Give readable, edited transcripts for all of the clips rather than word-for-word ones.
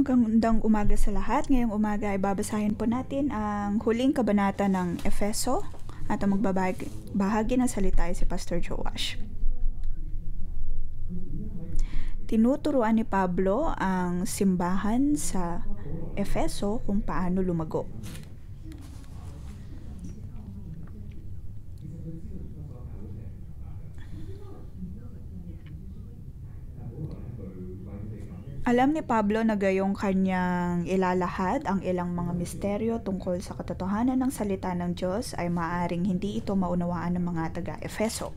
Magandang umaga sa lahat. Ngayong umaga ay babasahin po natin ang huling kabanata ng Efeso at ang magbabahagi ng salita ay si Pastor Joash. Tinuturuan ni Pablo ang simbahan sa Efeso kung paano lumago. Alam ni Pablo na gayong kanyang ilalahad ang ilang mga misteryo tungkol sa katotohanan ng salita ng Diyos ay maaaring hindi ito maunawaan ng mga taga-Efeso.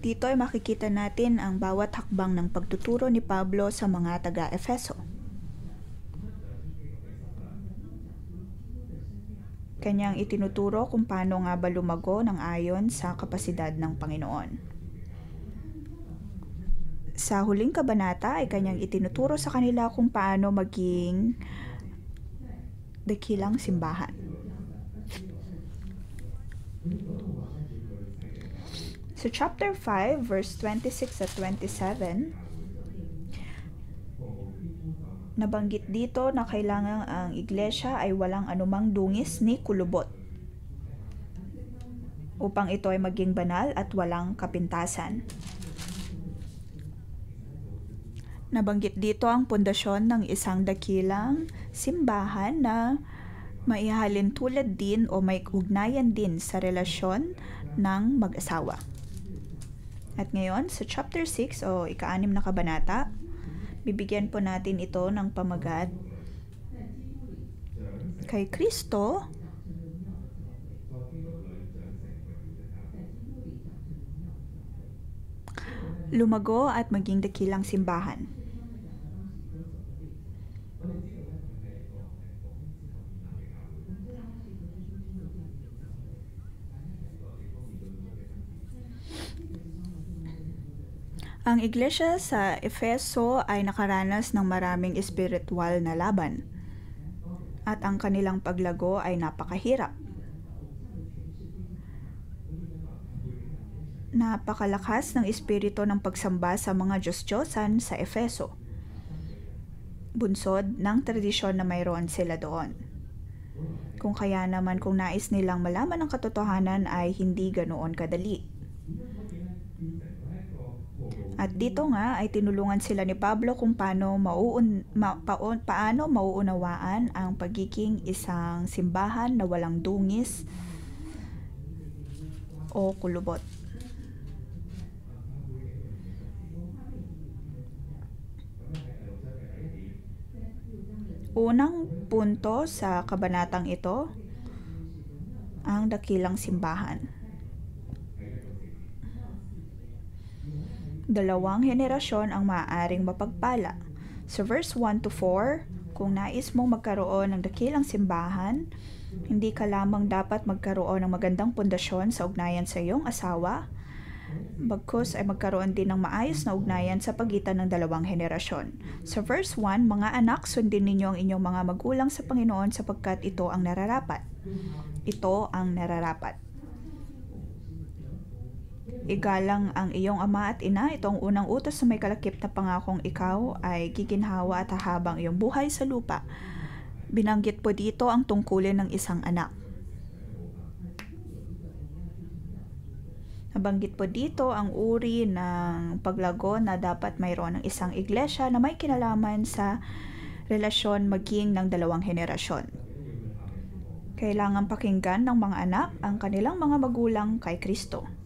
Dito ay makikita natin ang bawat hakbang ng pagtuturo ni Pablo sa mga taga-Efeso. Kanyang itinuturo kung paano nga ba lumago ng ayon sa kapasidad ng Panginoon. Sa huling kabanata ay kanyang itinuturo sa kanila kung paano maging dakilang simbahan. Sa chapter 5, verse 26 at 27, nabanggit dito na kailangan ang iglesia ay walang anumang dungis ni kulubot upang ito ay maging banal at walang kapintasan. Nabanggit dito ang pundasyon ng isang dakilang simbahan na maihalin tulad din o may ugnayan din sa relasyon ng mag-asawa. At ngayon, sa chapter 6 o ika-6 na kabanata, bibigyan po natin ito ng pamagat kay Kristo lumago at maging dakilang simbahan. Ang iglesia sa Efeso ay nakaranas ng maraming espiritual na laban at ang kanilang paglago ay napakahirap. Napakalakas ng espiritu ng pagsamba sa mga Diyos-Diyosan sa Efeso. Bunsod ng tradisyon na mayroon sila doon. Kung kaya naman kung nais nilang malaman ang katotohanan ay hindi ganoon kadali. At dito nga ay tinulungan sila ni Pablo kung paano mauunawaan ang pagiging isang simbahan na walang dungis o kulubot. Unang punto sa kabanatang ito, ang dakilang simbahan. Dalawang henerasyon ang maaaring mapagpala. Sa verse 1 to 4, kung nais mong magkaroon ng dakilang simbahan, hindi ka lamang dapat magkaroon ng magandang pundasyon sa ugnayan sa iyong asawa, bagkus ay magkaroon din ng maayos na ugnayan sa pagitan ng dalawang henerasyon. Sa verse 1, mga anak, sundin ninyo ang inyong mga magulang sa Panginoon sapagkat ito ang nararapat. Ito ang nararapat. Igalang ang iyong ama at ina, ito ang unang utos na may kalakip na pangakong ikaw ay giginhawa at hahabang iyong buhay sa lupa. Binanggit po dito ang tungkulin ng isang anak. Nabanggit po dito ang uri ng paglago na dapat mayroon ng isang iglesia na may kinalaman sa relasyon maging ng dalawang henerasyon. Kailangan pakinggan ng mga anak ang kanilang mga magulang kay Kristo.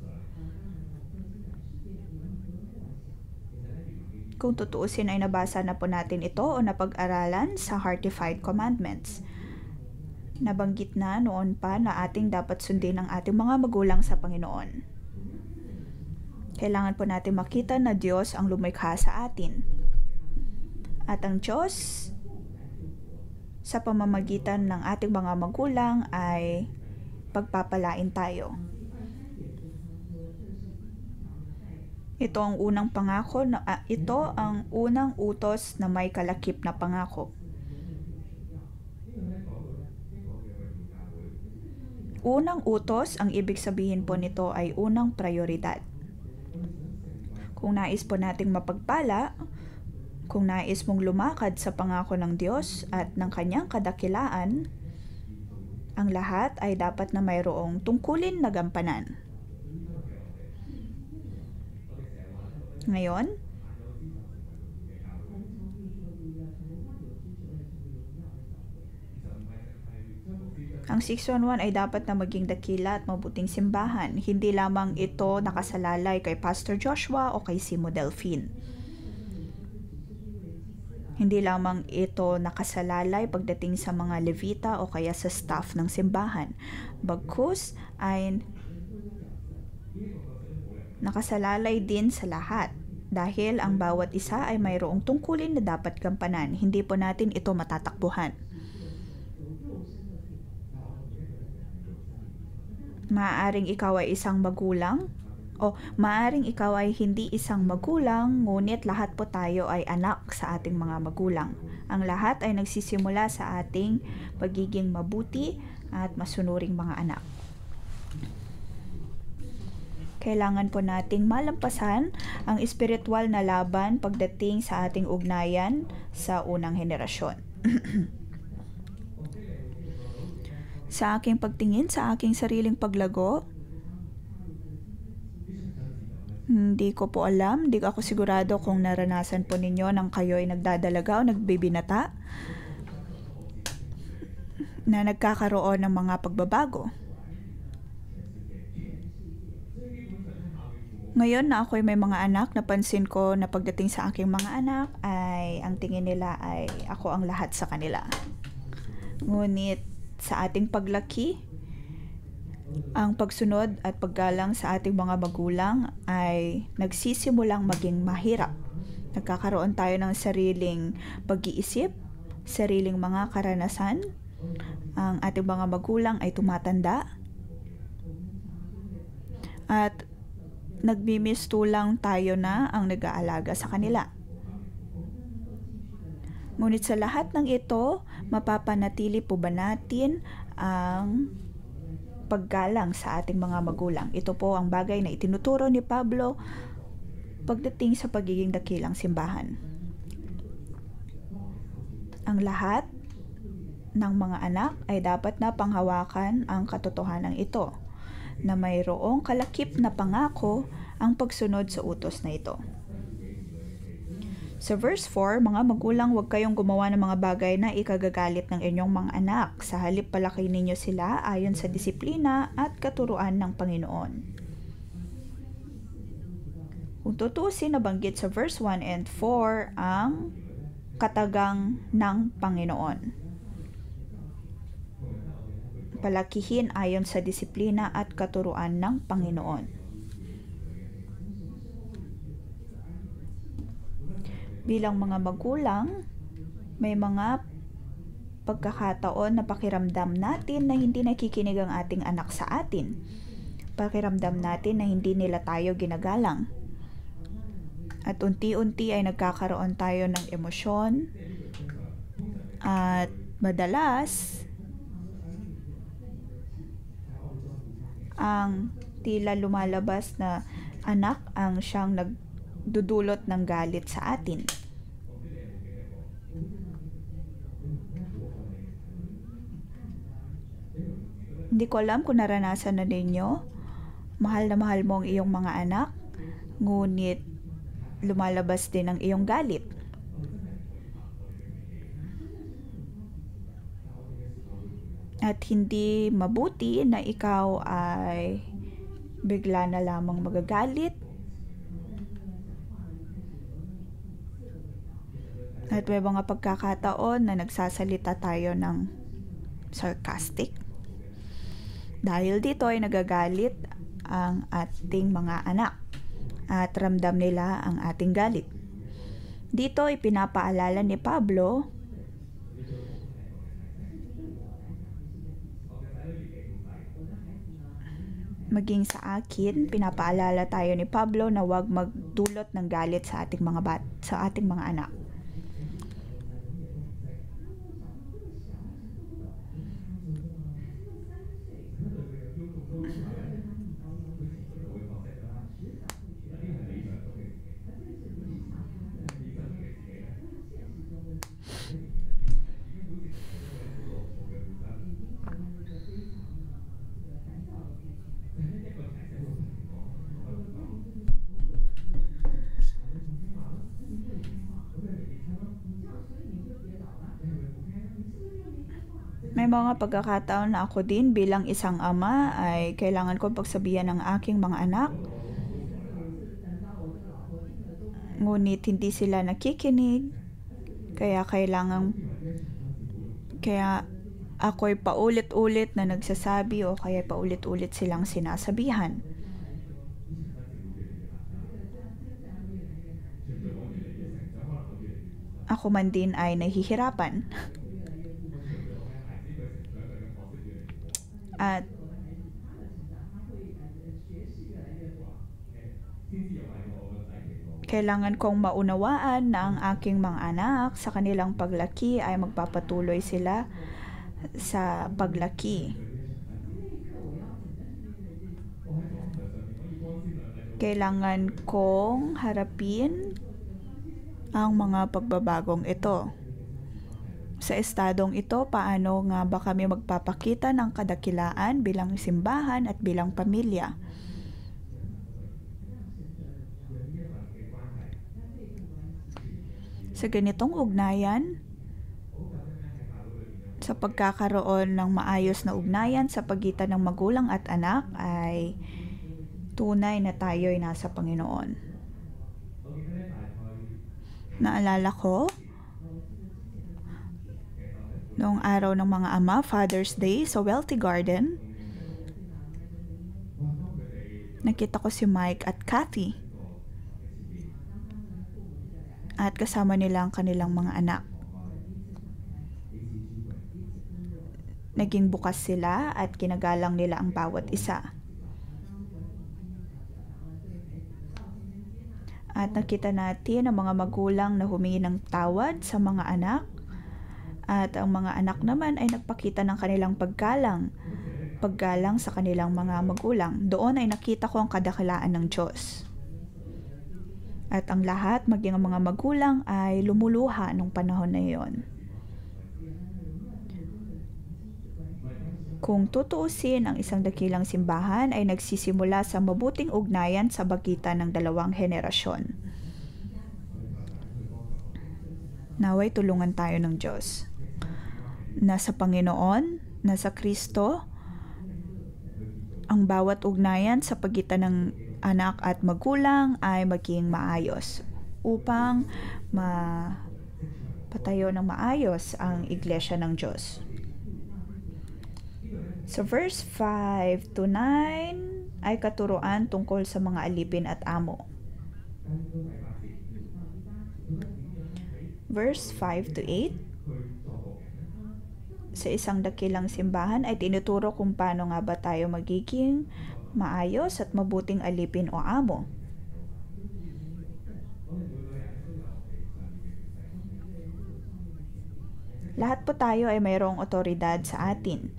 Kung tutuusin ay nabasa na po natin ito o napag-aralan sa Heartified Commandments. Nabanggit na noon pa na ating dapat sundin ang ating mga magulang sa Panginoon. Kailangan po natin makita na Diyos ang lumikha sa atin. At ang Diyos, sa pamamagitan ng ating mga magulang ay pagpapalain tayo. Ito ang unang pangako ito ang unang utos na may kalakip na pangako. Unang utos, ang ibig sabihin po nito ay unang prioridad. Kung nais po nating mapagpala, Kung nais mong lumakad sa pangako ng Diyos at ng kanyang kadakilaan, ang lahat ay dapat na mayroong tungkulin na gampanan. Ngayon, ang Section 1 ay dapat na maging dakila at mabuting simbahan. Hindi lamang ito nakasalalay kay Pastor Joshua o kay Simo Delphine. Hindi lamang ito nakasalalay pagdating sa mga levita o kaya sa staff ng simbahan. Bagkus ay nakasalalay din sa lahat dahil ang bawat isa ay mayroong tungkulin na dapat gampanan. Hindi po natin ito matatakbuhan. Maaaring ikaw ay isang magulang o maaaring ikaw ay hindi isang magulang, ngunit lahat po tayo ay anak sa ating mga magulang. Ang lahat ay nagsisimula sa ating pagiging mabuti at masunuring mga anak. Kailangan po nating malampasan ang espiritual na laban pagdating sa ating ugnayan sa unang henerasyon. Sa aking pagtingin sa aking sariling paglago, hindi ko po alam, hindi ako sigurado kung naranasan po ninyo nang kayo ay nagdadalaga o nagbibinata na nagkakaroon ng mga pagbabago. Ngayon na ako'y may mga anak, napansin ko na pagdating sa aking mga anak ay ang tingin nila ay ako ang lahat sa kanila. Ngunit sa ating paglaki, ang pagsunod at paggalang sa ating mga magulang ay nagsisimulang maging mahirap. Nagkakaroon tayo ng sariling pag-iisip, sariling mga karanasan. Ang ating mga magulang ay tumatanda at nagmimistulang tayo na ang nag-aalaga sa kanila. Ngunit sa lahat ng ito, mapapanatili po ba natin ang paggalang sa ating mga magulang? Ito po ang bagay na itinuturo ni Pablo pagdating sa pagiging dakilang simbahan. Ang lahat ng mga anak ay dapat na panghawakan ang katotohanan ito, na mayroong kalakip na pangako ang pagsunod sa utos na ito. Sa verse 4, mga magulang, huwag kayong gumawa ng mga bagay na ikagagalit ng inyong mga anak. Sa halip palaki ninyo sila ayon sa disiplina at katuruan ng Panginoon. Kung tutusin, nabanggit sa verse 1 and 4 ang katagang ng Panginoon. Palakihin ayon sa disiplina at katuruan ng Panginoon. Bilang mga magulang, may mga pagkakataon na pakiramdam natin na hindi nakikinig ang ating anak sa atin. Pakiramdam natin na hindi nila tayo ginagalang. At unti-unti ay nagkakaroon tayo ng emosyon. At madalas, ang tila lumalabas na anak ang siyang nagdudulot ng galit sa atin. Hindi ko alam kung naranasan na ninyo, mahal na mahal mo ang iyong mga anak, ngunit lumalabas din ang iyong galit. At hindi mabuti na ikaw ay bigla na lamang magagalit at may mga pagkakataon na nagsasalita tayo ng sarcastic. Dahil dito ay nagagalit ang ating mga anak at ramdam nila ang ating galit. Dito ay pinapaalala ni Pablo maging sa akin, pinapaalala tayo ni Pablo na huwag magdulot ng galit sa ating mga anak. May mga pagkakataon na ako din bilang isang ama ay kailangan kong pagsabihan ng aking mga anak, ngunit hindi sila nakikinig, kaya ako'y paulit-ulit na nagsasabi o kaya paulit-ulit silang sinasabihan. Ako man din ay nahihirapan. At kailangan kong maunawaan na ang aking mga anak sa kanilang paglaki ay magpapatuloy sila sa paglaki. Kailangan kong harapin ang mga pagbabagong ito. Sa estadong ito, paano nga ba kami magpapakita ng kadakilaan bilang simbahan at bilang pamilya? Sa ganitong ugnayan, sa pagkakaroon ng maayos na ugnayan sa pagitan ng magulang at anak ay tunay na tayo'y nasa Panginoon. Naalala ko, noong araw ng mga ama, Father's Day sa Wealthy Garden, nakita ko si Mike at Kathy. At kasama nila ang kanilang mga anak. Naging bukas sila at kinagalang nila ang bawat isa. At nakita natin ang mga magulang na humingi ng tawad sa mga anak. At ang mga anak naman ay nagpakita ng kanilang paggalang sa kanilang mga magulang. Doon ay nakita ko ang kadakilaan ng Diyos. At ang lahat, maging ang mga magulang, ay lumuluha nung panahon na iyon. Kung tutuusin, ang isang dakilang simbahan ay nagsisimula sa mabuting ugnayan sa pagitan ng dalawang henerasyon. Naway tulungan tayo ng Diyos. Nasa Panginoon, nasa Kristo, ang bawat ugnayan sa pagitan ng anak at magulang ay maging maayos upang mapatayo ng maayos ang Iglesia ng Diyos. Sa verse 5 to 9 ay katuruan tungkol sa mga alipin at amo. Verse 5 to 8, sa isang dakilang simbahan ay tinuturo kung paano nga ba tayo magiging maayos at mabuting alipin o amo. Lahat po tayo ay mayroong otoridad sa atin.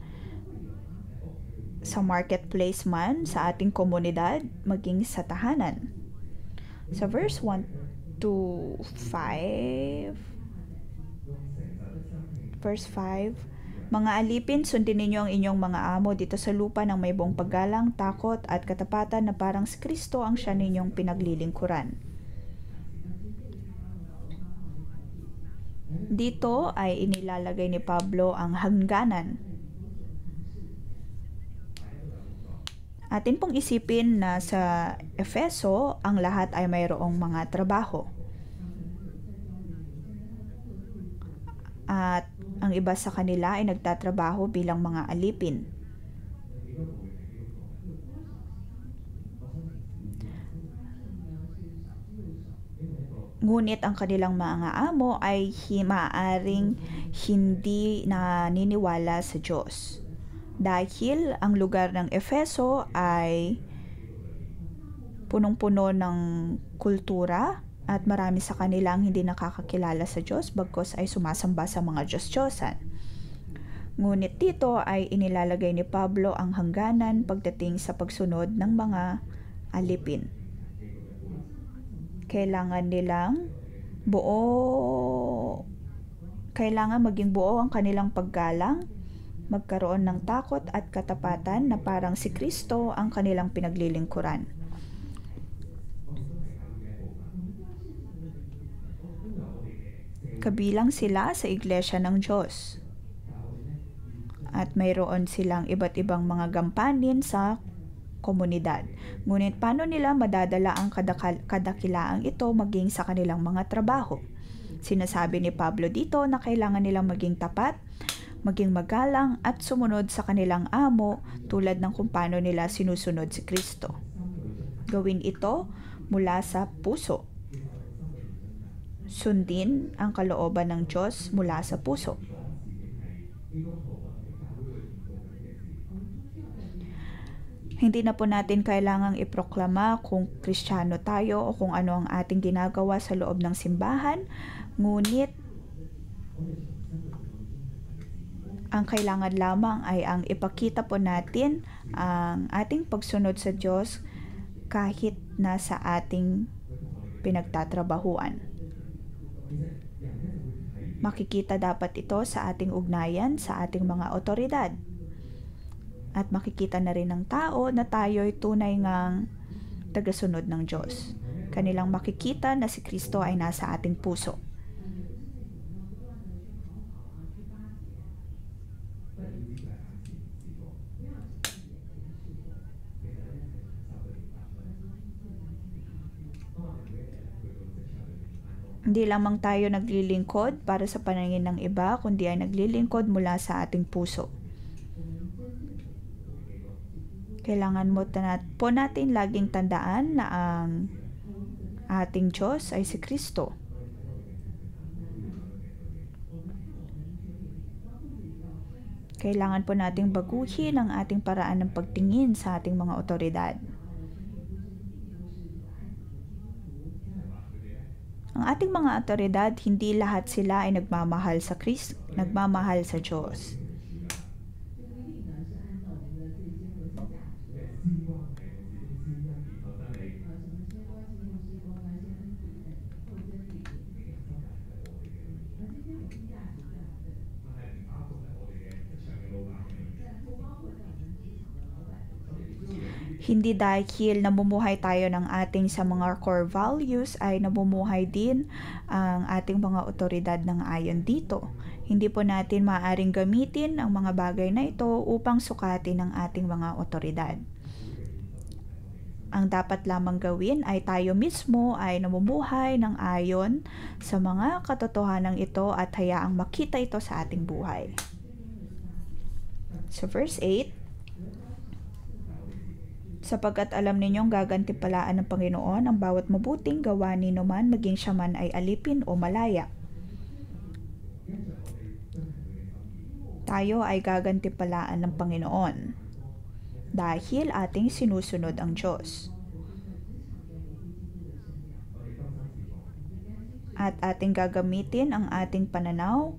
Sa marketplace man, sa ating komunidad, maging sa tahanan. Sa verse 1 to 5, verse 5, mga alipin, sundin ninyo ang inyong mga amo dito sa lupa ng may buong paggalang, takot at katapatan na parang si Kristo ang siya ninyong pinaglilingkuran. Dito ay inilalagay ni Pablo ang hangganan. Atin pong isipin na sa Efeso, ang lahat ay mayroong mga trabaho. At ang iba sa kanila ay nagtatrabaho bilang mga alipin. Ngunit ang kanilang mga amo ay maaaring hindi naniniwala sa Diyos. Dahil ang lugar ng Efeso ay punong-puno ng kultura at marami sa kanilang hindi nakakakilala sa Diyos bagkos ay sumasamba sa mga Diyos-Diyosan. Ngunit dito ay inilalagay ni Pablo ang hangganan pagdating sa pagsunod ng mga alipin. Kailangan maging buo ang kanilang paggalang, magkaroon ng takot at katapatan na parang si Kristo ang kanilang pinaglilingkuran. Kabilang sila sa Iglesia ng Diyos. at mayroon silang iba't ibang mga gampanin sa komunidad. Ngunit paano nila madadala ang kadakilaang ito maging sa kanilang mga trabaho? Sinasabi ni Pablo dito na kailangan nilang maging tapat, maging magalang at sumunod sa kanilang amo tulad ng kung paano nila sinusunod si Kristo. Gawin ito mula sa puso. Sundin ang kalooban ng Diyos mula sa puso. Hindi na po natin kailangang iproklama kung Kristiyano tayo o kung ano ang ating ginagawa sa loob ng simbahan, ngunit ang kailangan lamang ay ang ipakita po natin ang ating pagsunod sa Diyos kahit nasa ating pinagtatrabahuan. Makikita dapat ito sa ating ugnayan sa ating mga otoridad. At makikita na rin ng tao na tayo'y tunay ngang tagasunod ng Diyos. Kanilang makikita na si Kristo ay nasa ating puso. Hindi lamang tayo naglilingkod para sa paningin ng iba, kundi ay naglilingkod mula sa ating puso. Kailangan po natin laging tandaan na ang ating Diyos ay si Kristo. Kailangan po nating baguhin ang ating paraan ng pagtingin sa ating mga otoridad. Ang ating mga otoridad, hindi lahat sila ay nagmamahal sa Kristo, nagmamahal sa Diyos. Hindi dahil namumuhay tayo ng ating sa mga core values ay namumuhay din ang ating mga otoridad ng ayon dito. Hindi po natin maaaring gamitin ang mga bagay na ito upang sukatin ang ating mga otoridad. Ang dapat lamang gawin ay tayo mismo ay namumuhay ng ayon sa mga katotohanan ito at hayaang makita ito sa ating buhay. So verse 8, sapagkat alam ninyong gagantipalaan ng Panginoon ang bawat mabuting gawa nino man, maging siya man ay alipin o malaya. Tayo ay gagantipalaan ng Panginoon dahil ating sinusunod ang Diyos. At ating gagamitin ang ating pananaw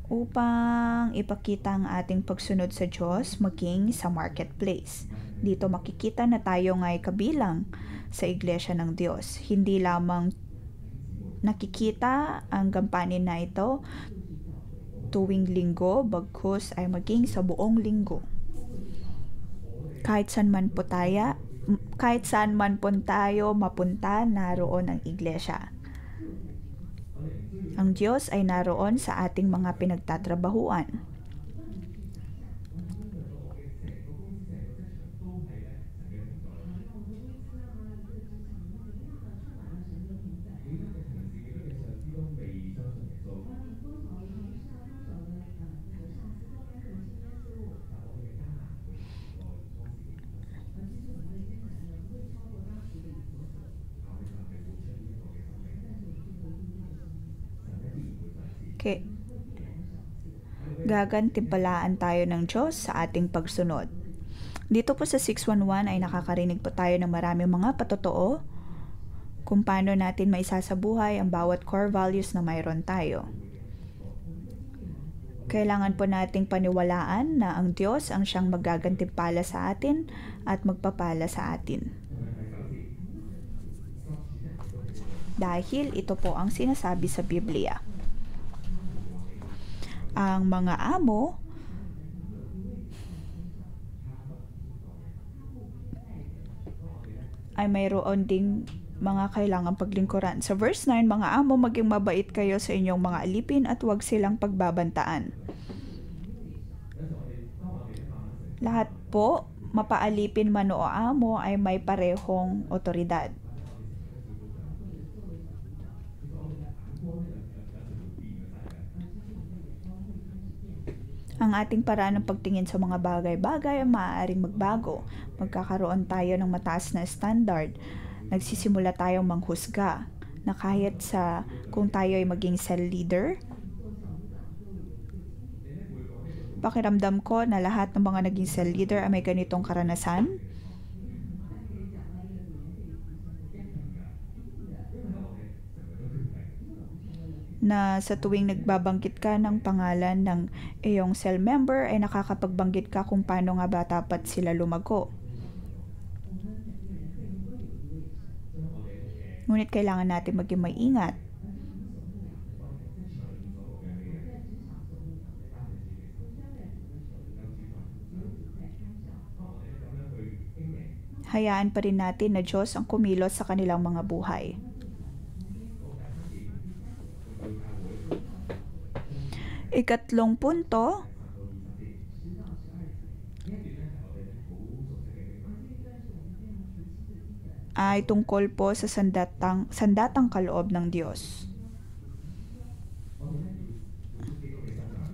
upang ipakita ang ating pagsunod sa Diyos maging sa marketplace. Dito makikita na tayo nga'y kabilang sa Iglesia ng Diyos. Hindi lamang nakikita ang gampanin na ito tuwing linggo, bagkus ay maging sa buong linggo. Kahit saan man po tayo mapunta, naroon ang Iglesia. Ang Diyos ay naroon sa ating mga pinagtatrabahuan. Gagantimpalaan tayo ng Diyos sa ating pagsunod. Dito po sa 611 ay nakakarinig po tayo ng maraming mga patotoo kung paano natin maisasabuhay ang bawat core values na mayroon tayo. Kailangan po nating paniwalaan na ang Diyos ang siyang magagantimpala sa atin at magpapala sa atin. Dahil ito po ang sinasabi sa Biblia. Ang mga amo ay mayroon ding mga kailangang paglingkuran. Sa verse 9, mga amo, maging mabait kayo sa inyong mga alipin at huwag silang pagbabantaan. Lahat po, mapaalipin man o amo, ay may parehong otoridad. Ang ating paraan ng pagtingin sa mga bagay-bagay ay maaaring magbago. Magkakaroon tayo ng mataas na standard. Nagsisimula tayong manghusga na kahit sa kung tayo ay maging cell leader, pakiramdam ko na lahat ng mga naging cell leader ay may ganitong karanasan. Na sa tuwing nagbabanggit ka ng pangalan ng iyong cell member ay nakakapagbanggit ka kung paano nga ba dapat sila lumago. Ngunit kailangan natin maging maingat. Hayaan pa rin natin na Diyos ang kumilos sa kanilang mga buhay. Ikatlong punto, ay tungkol po sa sandatang kaloob ng Diyos.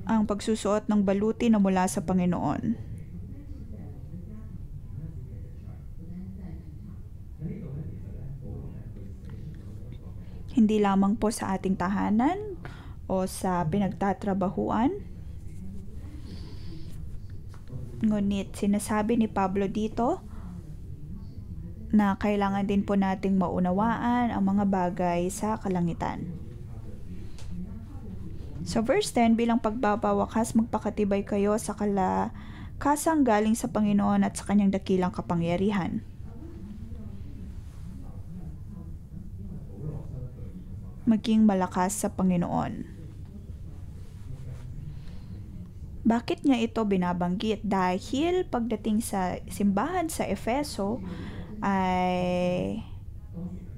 Ang pagsusuot ng baluti na mula sa Panginoon. Hindi lamang po sa ating tahanan o sa pinagtatrabahuan. Ngunit sinasabi ni Pablo dito na kailangan din po nating maunawaan ang mga bagay sa kalangitan. Sa verse 10, bilang pagbabawakas, magpakatibay kayo sa kalakasang galing sa Panginoon at sa kanyang dakilang kapangyarihan. Maging malakas sa Panginoon. Bakit niya ito binabanggit? Dahil pagdating sa simbahan sa Efeso ay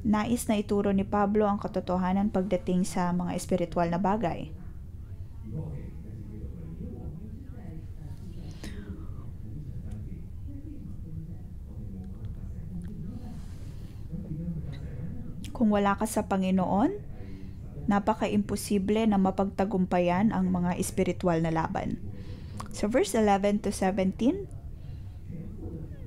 nais na ituro ni Pablo ang katotohanan pagdating sa mga espiritual na bagay. Kung wala ka sa Panginoon, napaka-imposible na mapagtagumpayan ang mga espiritual na laban. So verse 11 to 17,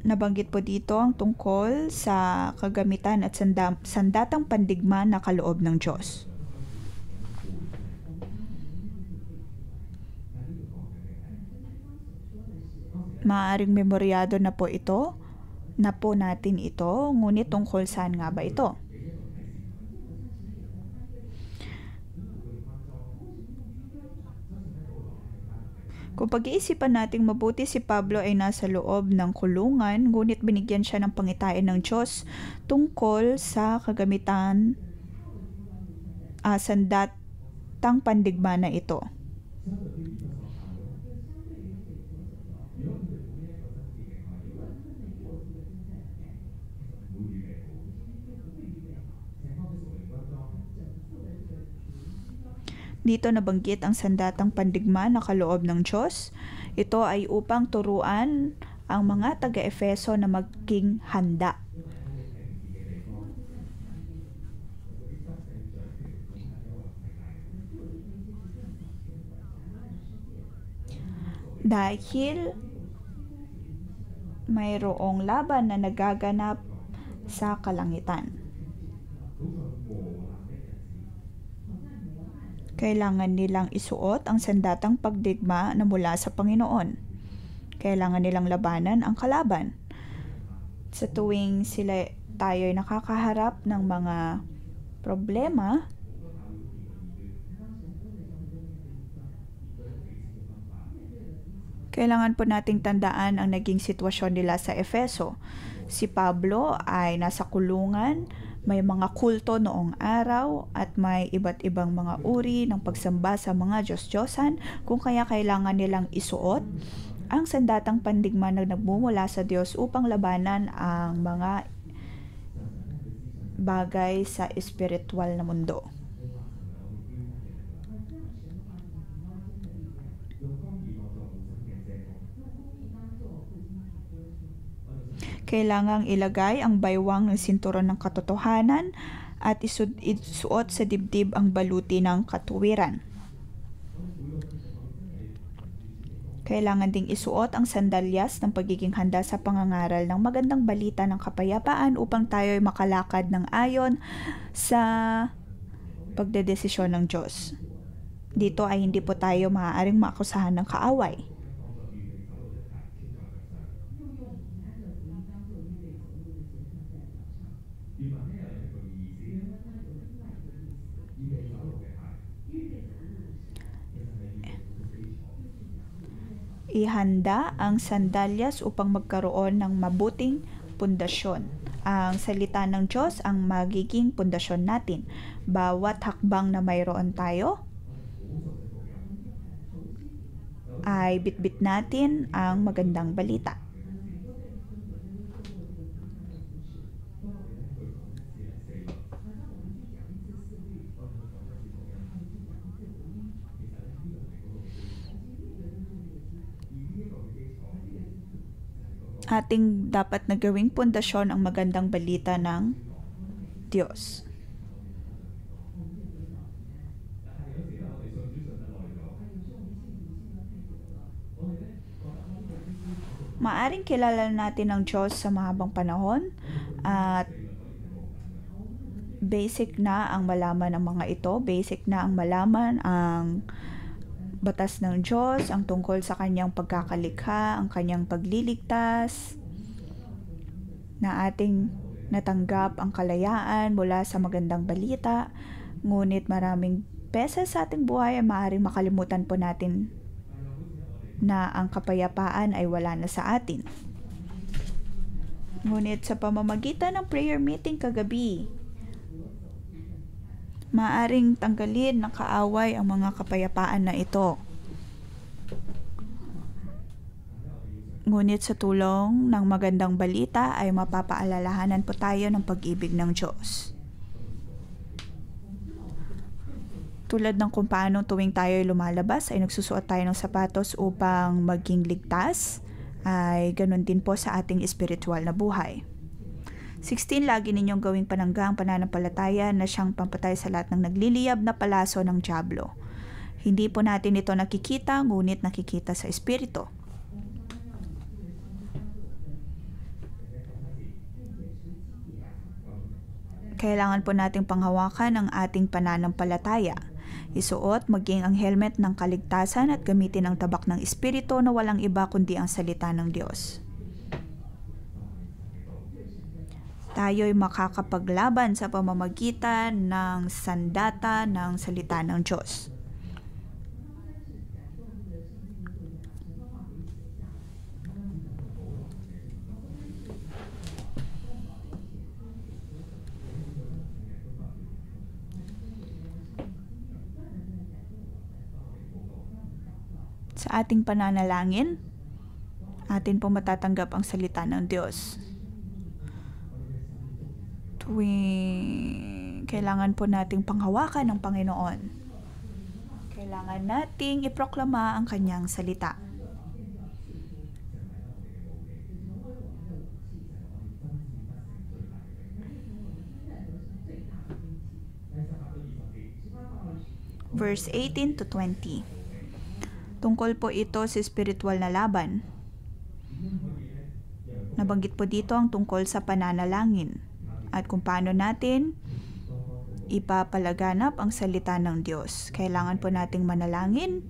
nabanggit po dito ang tungkol sa kagamitan at sandatang pandigma na kaloob ng Diyos. Maaaring memoryado na po natin ito, ngunit tungkol saan nga ba ito? Kung pag-iisipan nating mabuti, si Pablo ay nasa loob ng kulungan, ngunit binigyan siya ng pangitain ng Diyos tungkol sa kagamitan sandatang pandigma na ito. Dito nabanggit ang sandatang pandigma na kaloob ng Diyos. Ito ay upang turuan ang mga taga-Efeso na maging handa. Dahil mayroong laban na nagaganap sa kalangitan. Kailangan nilang isuot ang sandatang pagdigma na mula sa Panginoon. Kailangan nilang labanan ang kalaban. Sa tuwing tayo'y nakakaharap ng mga problema, kailangan po nating tandaan ang naging sitwasyon nila sa Efeso. Si Pablo ay nasa kulungan, may mga kulto noong araw at may iba't ibang mga uri ng pagsamba sa mga Diyos-Diyosan, kung kaya kailangan nilang isuot ang sandatang pandigma na nagmumula sa Diyos upang labanan ang mga bagay sa espiritual na mundo. Kailangang ilagay ang baywang ng sinturon ng katotohanan at isuot sa dibdib ang baluti ng katuwiran. Kailangan ding isuot ang sandalyas ng pagiging handa sa pangangaral ng magandang balita ng kapayapaan upang tayo ay makalakad ng ayon sa pagdedesisyon ng Diyos. Dito ay hindi po tayo maaaring maakusahan ng kaaway. Ihanda ang sandalyas upang magkaroon ng mabuting pundasyon. Ang salita ng Diyos ang magiging pundasyon natin. Bawat hakbang na mayroon tayo, ay bitbit natin ang magandang balita. Ating dapat na gawing pundasyon ang magandang balita ng Diyos. Maaring kilala natin ang Diyos sa mahabang panahon at basic na ang malaman ng mga ito. Basic na ang malaman ang batas ng Diyos, ang tungkol sa kanyang pagkakalikha, ang kanyang pagliligtas, na ating natanggap ang kalayaan mula sa magandang balita. Ngunit maraming beses sa ating buhay ay maaaring makalimutan po natin na ang kapayapaan ay wala na sa atin. Ngunit sa pamamagitan ng prayer meeting kagabi, maaring tanggalin ng kaaway ang mga kapayapaan na ito. Ngunit sa tulong ng magandang balita ay mapapaalalahanan po tayo ng pag-ibig ng Diyos. Tulad ng kung paano tuwing tayo ay lumalabas ay nagsusuot tayo ng sapatos upang maging ligtas, ay ganun din po sa ating espiritual na buhay. 16. Lagi ninyong gawing panangga ang pananampalataya na siyang pampatay sa lahat ng nagliliyab na palaso ng dyablo. Hindi po natin ito nakikita, ngunit nakikita sa espiritu. Kailangan po nating panghawakan ang ating pananampalataya. Isuot maging ang helmet ng kaligtasan at gamitin ang tabak ng espiritu na walang iba kundi ang salita ng Diyos. Tayo'y makakapaglaban sa pamamagitan ng sandata ng salita ng Diyos. Sa ating pananalangin, atin po matatanggap ang salita ng Diyos. Kailangan po nating panghawakan ng Panginoon. Kailangan nating iproklama ang kanyang salita. Verse 18 to 20. Tungkol po ito sa spiritual na laban. Nabanggit po dito ang tungkol sa pananalangin at kung paano natin ipapalaganap ang salita ng Diyos. Kailangan po nating manalangin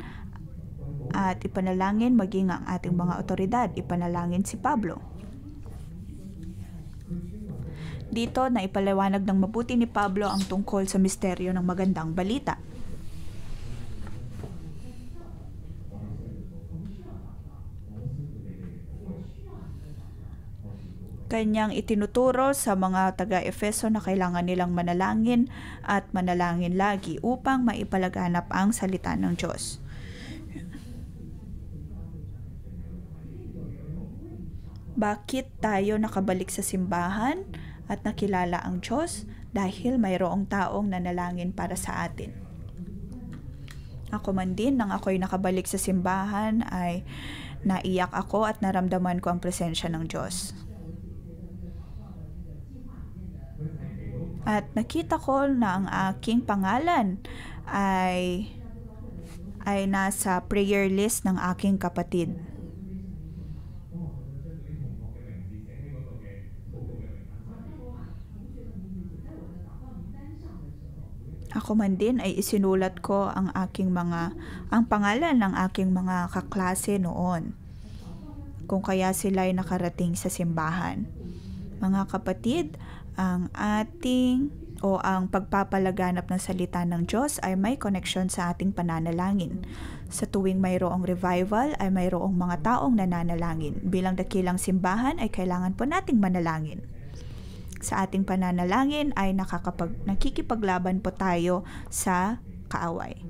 at ipanalangin maging ang ating mga otoridad. Ipanalangin si Pablo. Dito na ipaliwanag ng mabuti ni Pablo ang tungkol sa misteryo ng magandang balita. Kanyang itinuturo sa mga taga-Efeso na kailangan nilang manalangin at manalangin lagi upang maipalaganap ang salita ng Diyos. Bakit tayo nakabalik sa simbahan at nakilala ang Diyos? Dahil mayroong taong nanalangin para sa atin. Ako man din, nang ako'y nakabalik sa simbahan, ay naiyak ako at naramdaman ko ang presensya ng Diyos. At nakita ko na ang aking pangalan ay nasa prayer list ng aking kapatid. Ako man din ay isinulat ko ang pangalan ng aking mga kaklase noon, kung kaya sila ay nakarating sa simbahan. Mga kapatid, ang pagpapalaganap ng salita ng Diyos ay may koneksyon sa ating pananalangin. Sa tuwing mayroong revival ay mayroong mga taong nananalangin. Bilang dakilang simbahan ay kailangan po nating manalangin. Sa ating pananalangin ay nakikipaglaban po tayo sa kaaway.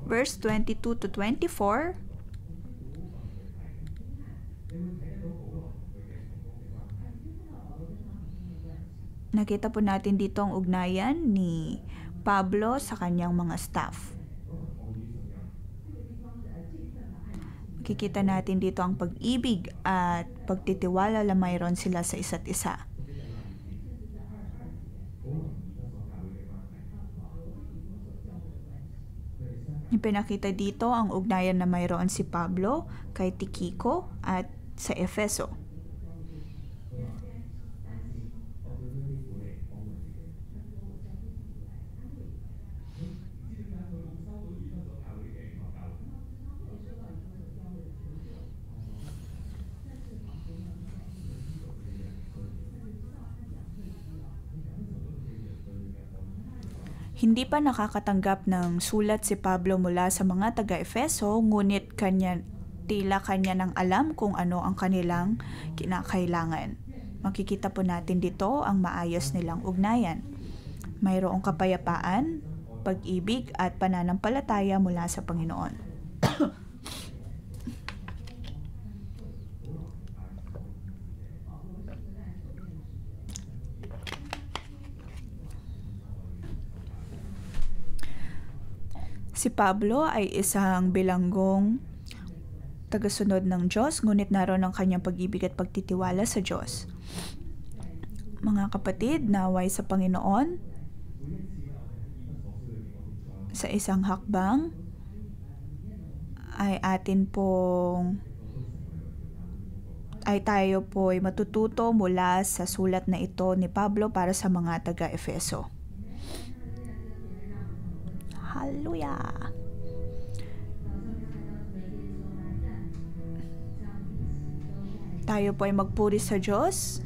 Verse 22 to 24. Nakita po natin dito ang ugnayan ni Pablo sa kanyang mga staff. Makikita natin dito ang pag-ibig at pagtitiwala na mayroon sila sa isa't isa. Ipinakita dito ang ugnayan na mayroon si Pablo kay Tikiko at sa Efeso. Hindi pa nakakatanggap ng sulat si Pablo mula sa mga taga-Efeso, ngunit tila kanya nang alam kung ano ang kanilang kinakailangan. Makikita po natin dito ang maayos nilang ugnayan. Mayroong kapayapaan, pag-ibig at pananampalataya mula sa Panginoon. Si Pablo ay isang bilanggong tagasunod ng Diyos, ngunit naroon ang kanyang pag-ibig at pagtitiwala sa Diyos. Mga kapatid, naway sa Panginoon, sa isang hakbang, ay tayo po'y matututo mula sa sulat na ito ni Pablo para sa mga taga-Efeso. Hallelujah! Tayo po ay magpuri sa Diyos.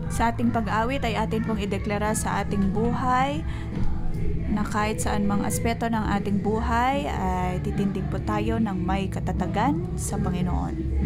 Sa ating pag-awit ay atin pong ideklara sa ating buhay na kahit saan mang aspeto ng ating buhay ay titindig po tayo ng may katatagan sa Panginoon.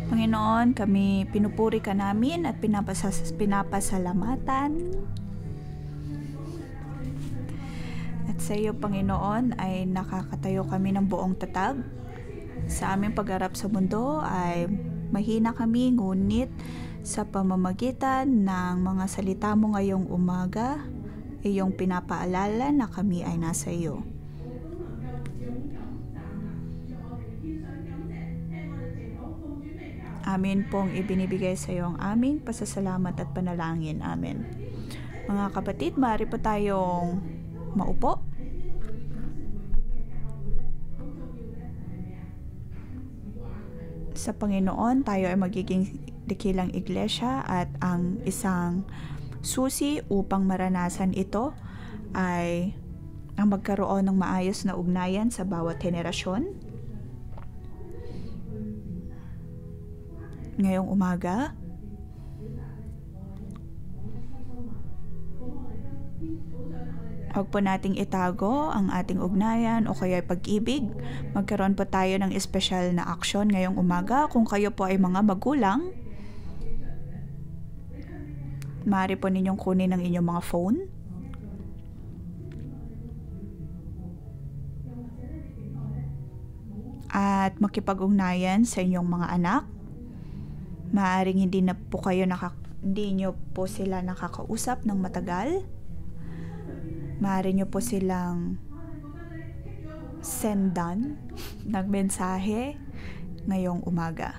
Panginoon, kami pinupuri ka namin at pinapasalamatan. At sa iyo, Panginoon, ay nakakatayo kami ng buong tatag. Sa aming pagharap sa mundo ay mahina kami, ngunit sa pamamagitan ng mga salita mo ngayong umaga, iyong pinapaalala na kami ay nasa iyo. Amin pong ibinibigay sa iyo ang aming pasasalamat at panalangin. Amen. Mga kapatid, maaari po tayong maupo. Sa Panginoon, tayo ay magiging dakilang iglesia at ang isang susi upang maranasan ito ay ang magkaroon ng maayos na ugnayan sa bawat henerasyon. Ngayong umaga, huwag po nating itago ang ating ugnayan o kaya pag-ibig. Magkaroon po tayo ng espesyal na aksyon ngayong umaga. Kung kayo po ay mga magulang, maaari po ninyong kunin ang inyong mga phone. At makipag-ugnayan sa inyong mga anak. Maaaring hindi nyo po sila nakakausap ng matagal. Maaari nyo po silang sendan ng mensahe ngayong umaga.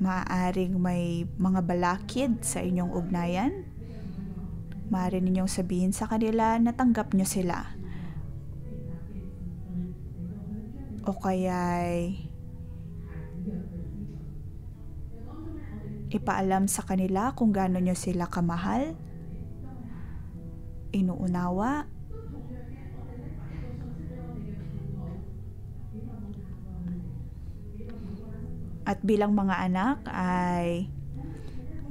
Maaaring may mga balakid sa inyong ugnayan. Maaari ninyong sabihin sa kanila na tanggap nyo sila. O kaya'y ipaalam sa kanila kung gaano nyo sila kamahal, inuunawa, at bilang mga anak ay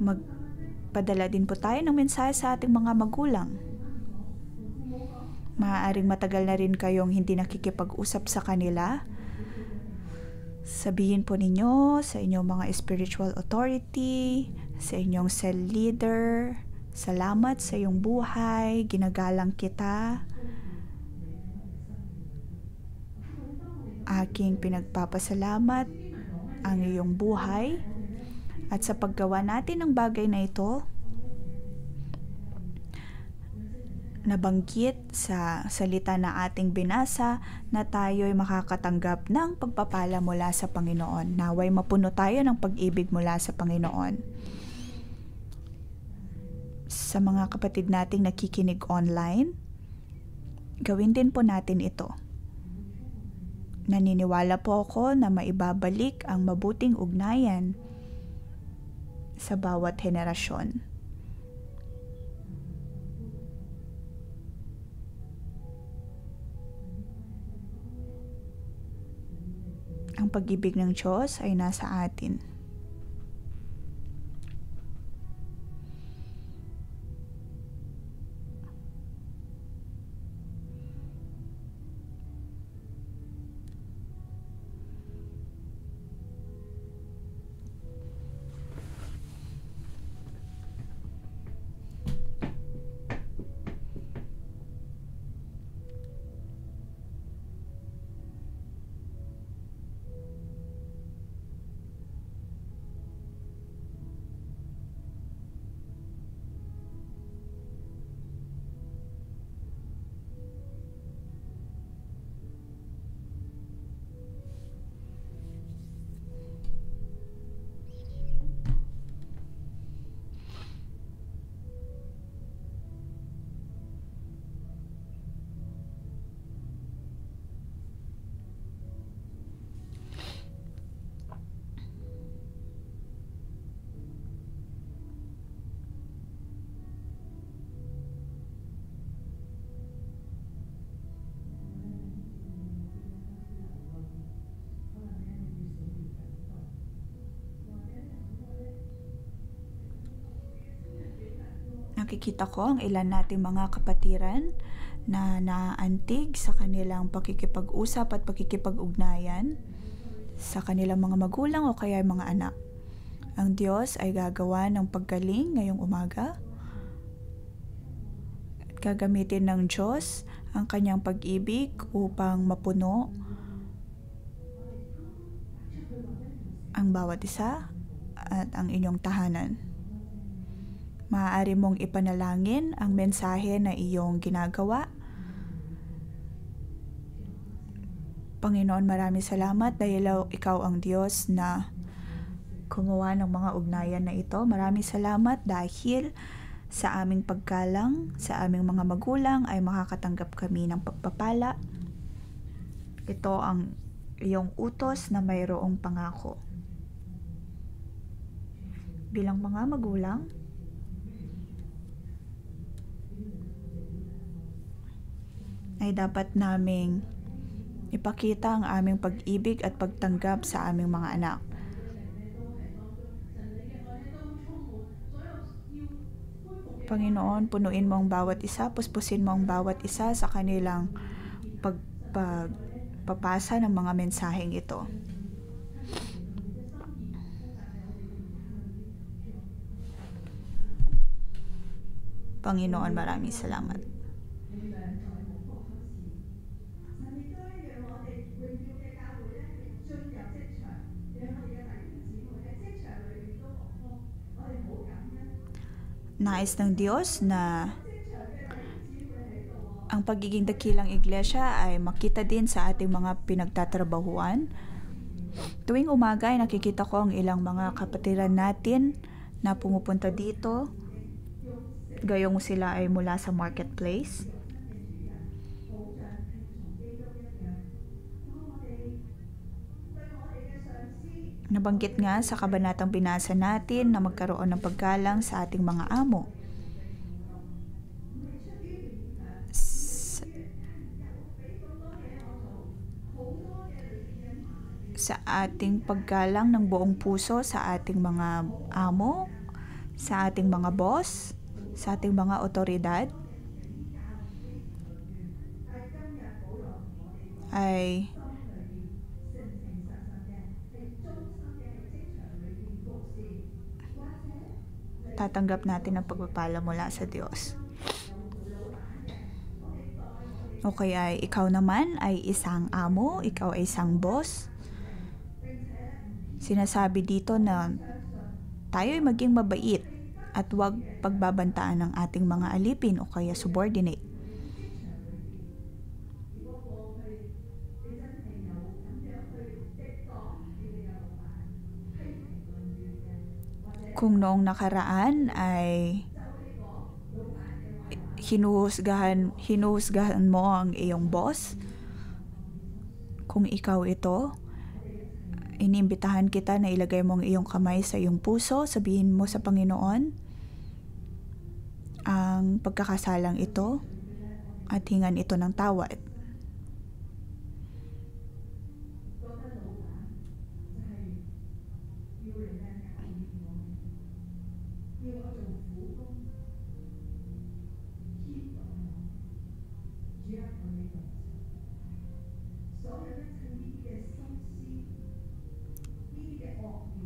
magpadala din po tayo ng mensahe sa ating mga magulang. Maaaring matagal na rin kayong hindi nakikipag-usap sa kanila. Sabihin po ninyo sa inyong mga spiritual authority, sa inyong cell leader, salamat sa iyong buhay, ginagalang kita. Aking pinagpapasalamat ang iyong buhay at sa paggawa natin ng bagay na ito, nabanggit sa salita na ating binasa na tayo'y makakatanggap ng pagpapala mula sa Panginoon. Naway mapuno tayo ng pag-ibig mula sa Panginoon. Sa mga kapatid nating nakikinig online, gawin din po natin ito. Naniniwala po ako na maibabalik ang mabuting ugnayan sa bawat henerasyon. Ang pag-ibig ng Diyos ay nasa atin. Nakikita ko ang ilan nating mga kapatiran na naantig sa kanilang pakikipag-usap at pakikipag-ugnayan sa kanilang mga magulang o kaya mga anak. Ang Diyos ay gagawa ng paggaling ngayong umaga at gagamitin ng Diyos ang kanyang pag-ibig upang mapuno ang bawat isa at ang inyong tahanan. Maaari mong ipanalangin ang mensahe na iyong ginagawa. Panginoon, maraming salamat dahil ikaw ang Diyos na gumawa ng mga ugnayan na ito. Maraming salamat dahil sa aming paggalang, sa aming mga magulang ay makakatanggap kami ng pagpapala. Ito ang iyong utos na mayroong pangako. Bilang mga magulang, ay dapat naming ipakita ang aming pag-ibig at pagtanggap sa aming mga anak. Panginoon, punuin mo ang bawat isa, puspusin mo ang bawat isa sa kanilang pagpapasa ng mga mensaheng ito. Panginoon, maraming salamat. Nais ng Diyos na ang pagiging dakilang iglesia ay makita din sa ating mga pinagtatrabahuan. Tuwing umaga ay nakikita ko ang ilang mga kapatiran natin na pumupunta dito. Gayong sila ay mula sa marketplace. Nabanggit nga sa kabanatang binasa natin na magkaroon ng paggalang sa ating mga amo. Sa ating paggalang ng buong puso sa ating mga amo, sa ating mga boss, sa ating mga otoridad, ay tatanggap natin ang pagpapala mula sa Diyos. O kaya ikaw naman ay isang amo, ikaw ay isang boss. Sinasabi dito na tayo ay maging mabait at huwag pagbabantaan ng ating mga alipin o kaya subordinate. Kung noong nakaraan ay hinuhusgahan mo ang iyong boss, kung ikaw ito, inimbitahan kita na ilagay mo ang iyong kamay sa iyong puso, sabihin mo sa Panginoon ang pagkakasalang ito at hingan ito ng tawad.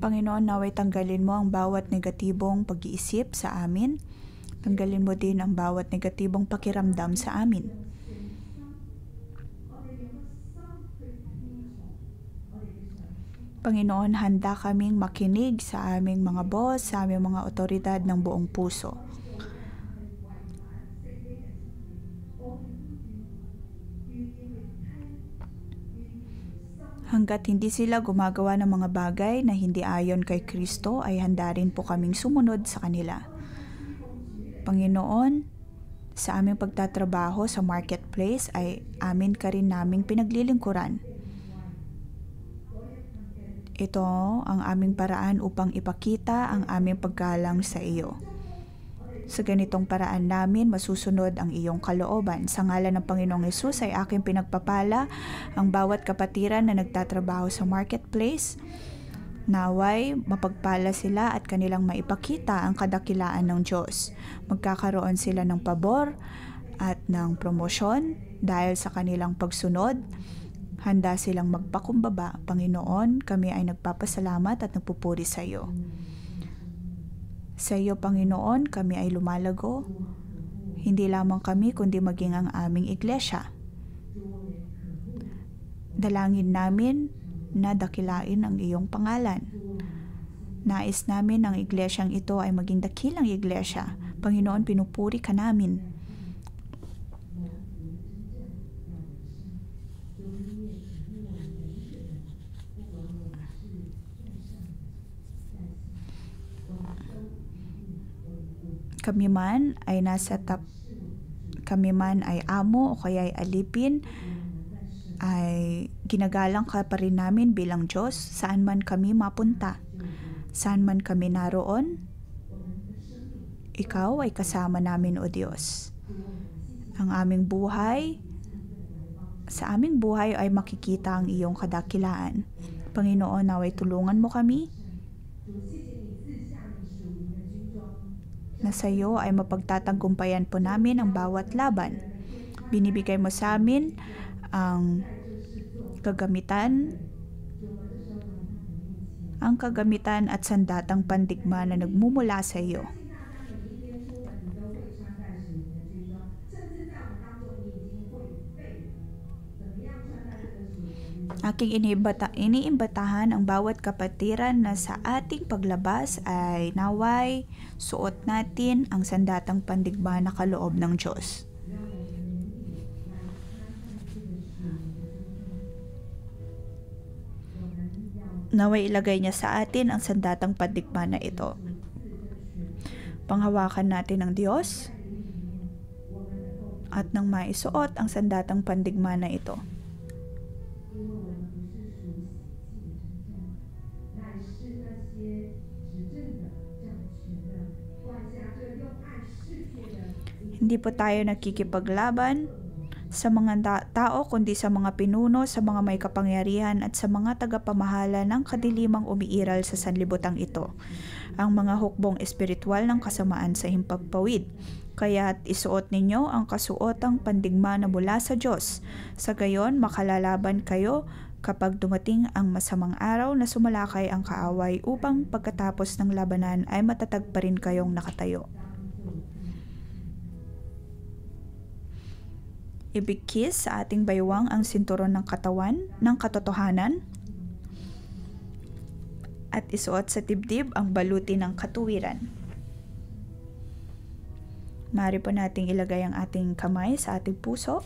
Panginoon, naway tanggalin mo ang bawat negatibong pag-iisip sa amin. Tanggalin mo din ang bawat negatibong pakiramdam sa amin. Panginoon, handa kaming makinig sa aming mga boss, sa aming mga otoridad ng buong puso. Hanggat hindi sila gumagawa ng mga bagay na hindi ayon kay Kristo, ay handa rin po kaming sumunod sa kanila. Panginoon, sa aming pagtatrabaho sa marketplace ay amin ka rin naming pinaglilingkuran. Ito ang aming paraan upang ipakita ang aming paggalang sa iyo. Sa ganitong paraan namin masusunod ang iyong kalooban. Sa ngalan ng Panginoong Hesus ay aking pinagpapala ang bawat kapatiran na nagtatrabaho sa marketplace. Naway, mapagpala sila at kanilang maipakita ang kadakilaan ng Diyos. Magkakaroon sila ng pabor at ng promosyon dahil sa kanilang pagsunod. Handa silang magpakumbaba. Panginoon, kami ay nagpapasalamat at nagpupuri sa iyo. Sa iyo, Panginoon, kami ay lumalago. Hindi lamang kami, kundi maging ang aming iglesia. Dalangin namin na dakilain ang iyong pangalan. Nais namin ang iglesyang ito ay maging dakilang iglesia. Panginoon, pinupuri ka namin. Kami man ay amo o kaya ay alipin, ay ginagalang ka pa rin namin bilang Diyos saan man kami mapunta. Saan man kami naroon, ikaw ay kasama namin, O Diyos. Sa aming buhay ay makikita ang iyong kadakilaan. Panginoon, naway tulungan mo kami na sa iyo ay mapagtatagumpayan po namin ang bawat laban. Binibigay mo sa amin ang kagamitan at sandatang pandigma na nagmumula sa iyo. Aking iniimbatahan ang bawat kapatiran na sa ating paglabas ay naway suot natin ang sandatang pandigma na kaloob ng Diyos. Naway ilagay niya sa atin ang sandatang pandigma na ito. Panghawakan natin ng Diyos at nang maisuot ang sandatang pandigma na ito. Hindi po tayo nakikipaglaban sa mga tao kundi sa mga pinuno, sa mga may kapangyarihan at sa mga tagapamahala ng kadilimang umiiral sa sanlibutan ito, ang mga hukbong espiritual ng kasamaan sa himpapawid. Kaya't isuot ninyo ang kasuotang pandigma na mula sa Diyos. Sa gayon, makalalaban kayo kapag dumating ang masamang araw na sumalakay ang kaaway upang pagkatapos ng labanan ay matatag pa rin kayong nakatayo. Ibigkis sa ating baywang ang sinturon ng katawan ng katotohanan at isuot sa dibdib ang baluti ng katuwiran. Maaari po nating ilagay ang ating kamay sa ating puso.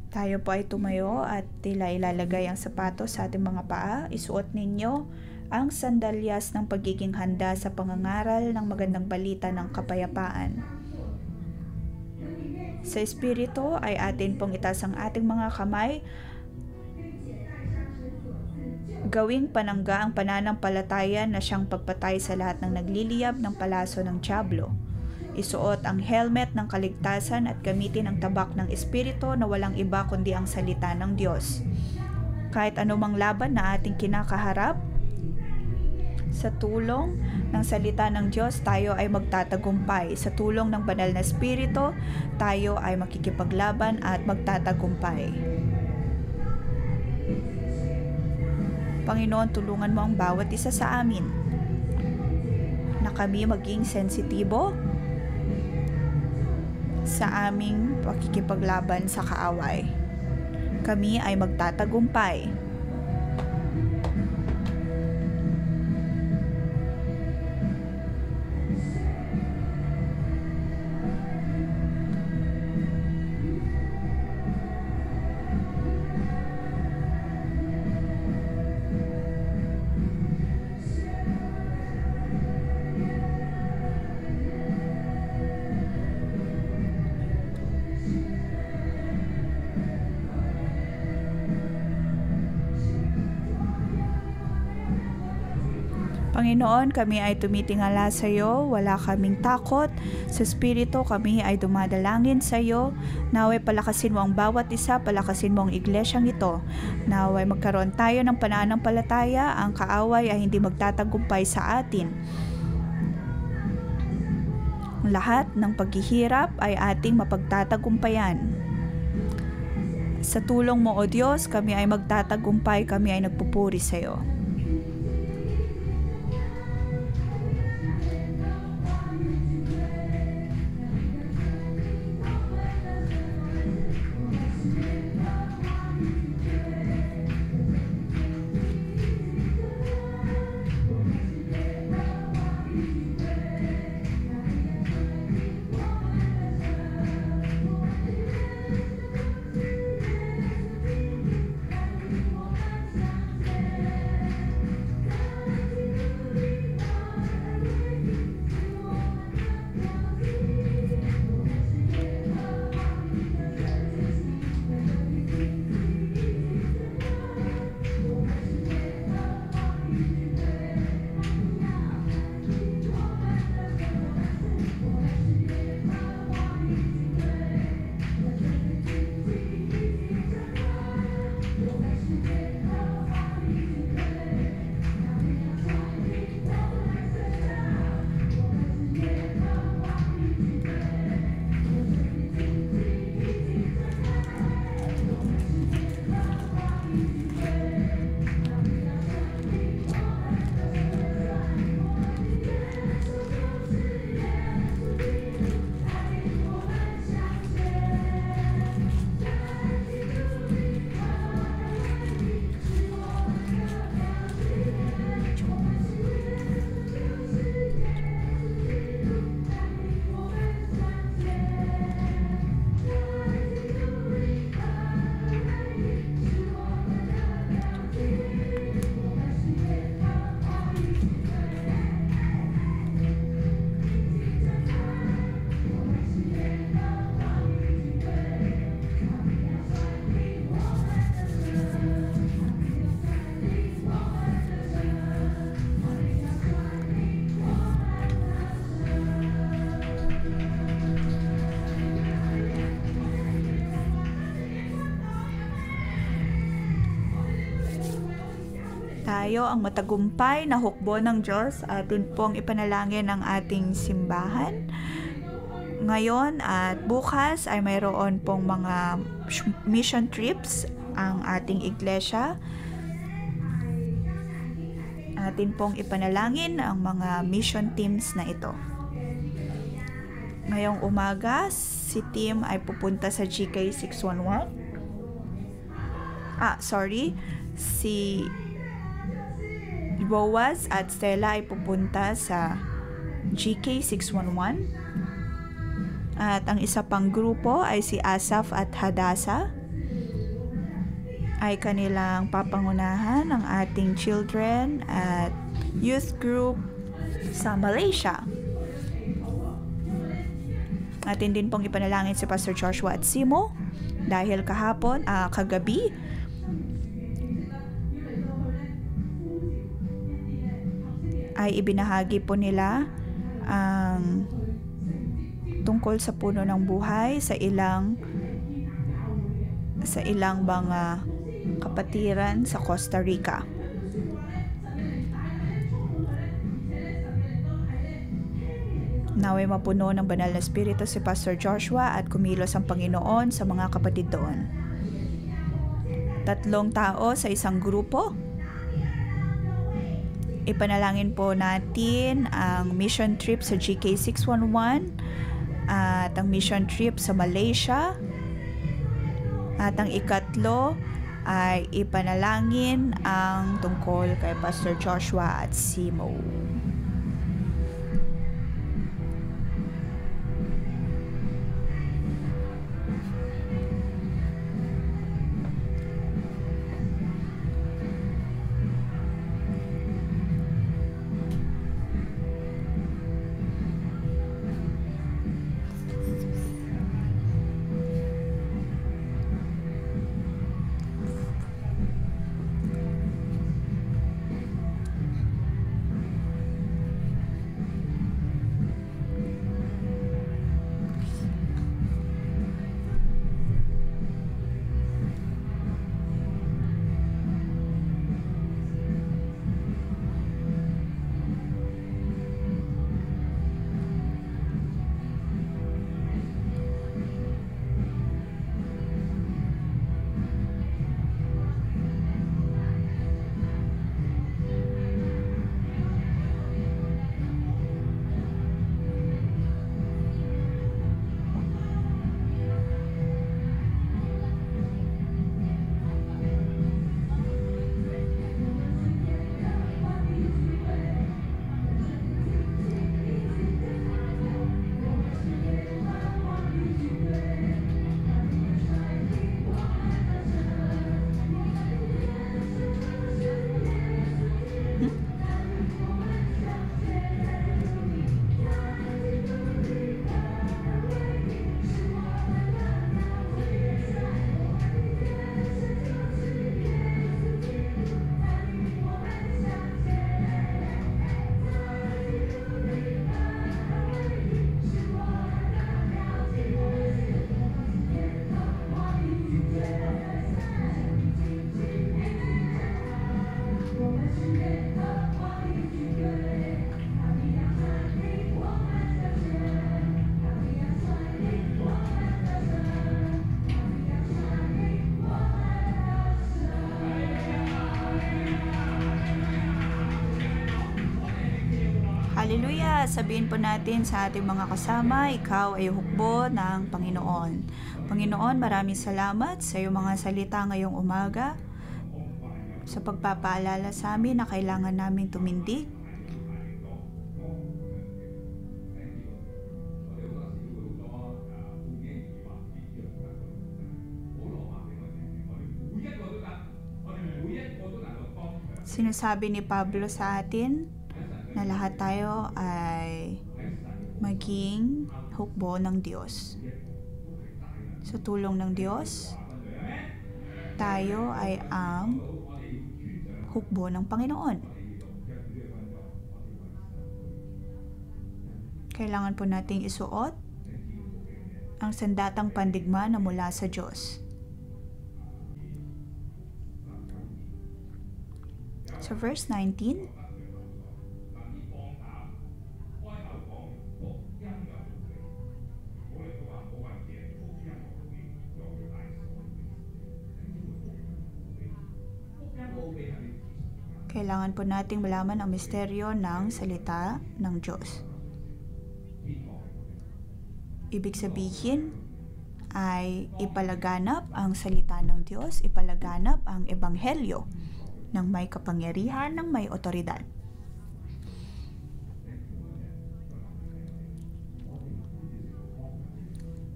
Tayo po ay tumayo at tila ilalagay ang sapatos sa ating mga paa. Isuot ninyo ang sandalyas ng pagiging handa sa pangangaral ng magandang balita ng kapayapaan. Sa Espiritu ay atin pong itaas ang ating mga kamay. Gawing panangga ang pananampalataya na siyang pagpatay sa lahat ng nagliliyab ng palaso ng dyablo. Isuot ang helmet ng kaligtasan at gamitin ang tabak ng Espiritu na walang iba kundi ang salita ng Diyos. Kahit anumang laban na ating kinakaharap, sa tulong ng salita ng Diyos, tayo ay magtatagumpay. Sa tulong ng banal na Espiritu, tayo ay makikipaglaban at magtatagumpay. Panginoon, tulungan mo ang bawat isa sa amin na kami maging sensitibo sa aming pakikipaglaban sa kaaway. Kami ay magtatagumpay. Panginoon, kami ay tumitingala sa iyo, wala kaming takot. Sa Espiritu, kami ay dumadalangin sa iyo. Naway palakasin mo ang bawat isa, palakasin mo ang iglesyang ito. Naway magkaroon tayo ng pananampalataya, ang kaaway ay hindi magtatagumpay sa atin. Lahat ng paghihirap ay ating mapagtatagumpayan. Sa tulong mo, O Diyos, kami ay magtatagumpay, kami ay nagpupuri sa iyo. Tayo ang matagumpay na hukbo ng Diyos, atin pong ipanalangin ang ating simbahan. Ngayon at bukas ay mayroon pong mga mission trips ang ating iglesia. Atin pong ipanalangin ang mga mission teams na ito. Ngayong umaga, si Tim ay pupunta sa GK 611. Si Boaz at Stella ay pupunta sa GK 611. At ang isa pang grupo ay si Asaf at Hadassah ay kanilang papangunahan ng ating children at youth group sa Malaysia. Atin din pong ipanalangin si Pastor Joshua at Simo dahil kagabi ay ibinahagi po nila ang tungkol sa puno ng buhay sa ilang mga kapatiran sa Costa Rica. Naway mapuno ng banal na espiritu si Pastor Joshua at kumilos ang Panginoon sa mga kapatid doon. 3 tao sa isang grupo. Ipanalangin po natin ang mission trip sa GK 611 at ang mission trip sa Malaysia. At ang ikatlo ay ipanalangin ang tungkol kay Pastor Joshua at Simo. sabihin po natin sa ating mga kasama, ikaw ay hukbo ng Panginoon. Panginoon, maraming salamat sa iyong mga salita ngayong umaga, sa pagpapaalala sa amin na kailangan namin tumindig. Sinasabi ni Pablo sa atin na lahat tayo ay maging hukbo ng Diyos. Sa tulong ng Diyos, tayo ay ang hukbo ng Panginoon. Kailangan po nating isuot ang sandatang pandigma na mula sa Diyos. So verse 19, kailangan po nating malaman ang misteryo ng salita ng Diyos. Ibig sabihin ay ipalaganap ang salita ng Diyos, ipalaganap ang ebanghelyo ng may kapangyarihan, ng may otoridad.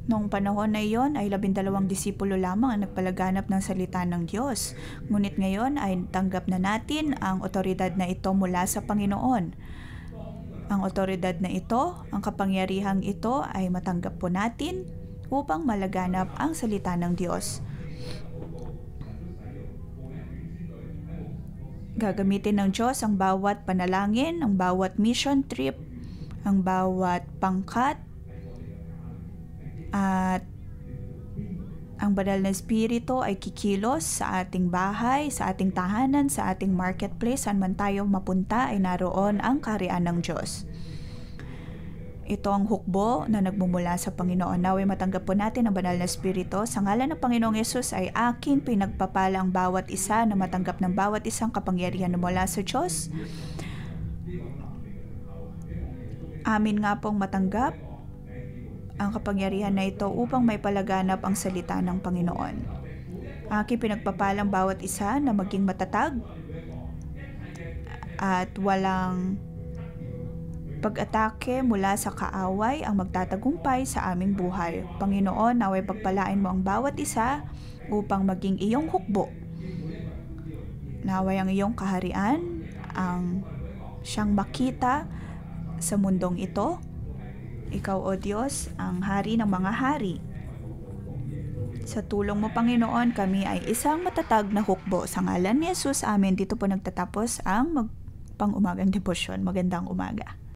Noong panahon na iyon ay 12 disipulo lamang ang nagpalaganap ng salita ng Diyos. Ngunit ngayon ay tanggap na natin ang otoridad na ito mula sa Panginoon. Ang otoridad na ito, ang kapangyarihang ito ay matanggap po natin upang malaganap ang salita ng Diyos. Gagamitin ng Diyos ang bawat panalangin, ang bawat mission trip, ang bawat pangkat, at ang banal na Espiritu ay kikilos sa ating bahay, sa ating tahanan, sa ating marketplace, saan man tayo mapunta ay naroon ang kaharian ng Diyos. Ito ang hukbo na nagmumula sa Panginoon. Naway matanggap po natin ang banal na Espiritu. Sa ngalan ng Panginoong Yesus ay aking pinagpapala ang bawat isa na matanggap ng bawat isang kapangyarihan na mula sa Diyos. Amin nga pong matanggap ang kapangyarihan na ito upang may palaganap ang salita ng Panginoon. Aking pinagpapalang bawat isa na maging matatag at walang pag-atake mula sa kaaway ang magtatagumpay sa aming buhay. Panginoon, naway pagpalain mo ang bawat isa upang maging iyong hukbo. Naway ang iyong kaharian ang siyang makita sa mundong ito. Ikaw, O Diyos, ang hari ng mga hari. Sa tulong mo, Panginoon, kami ay isang matatag na hukbo. Sa ngalan ni Jesus, amen. Dito po nagtatapos ang pang-umagang debosyon. Magandang umaga.